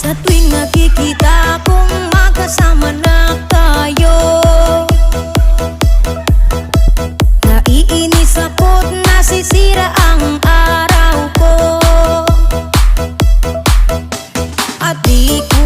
Sa tuwing nakikita kong magkasama na tayo, naiinis ako't nasisira ang araw ko. At di ko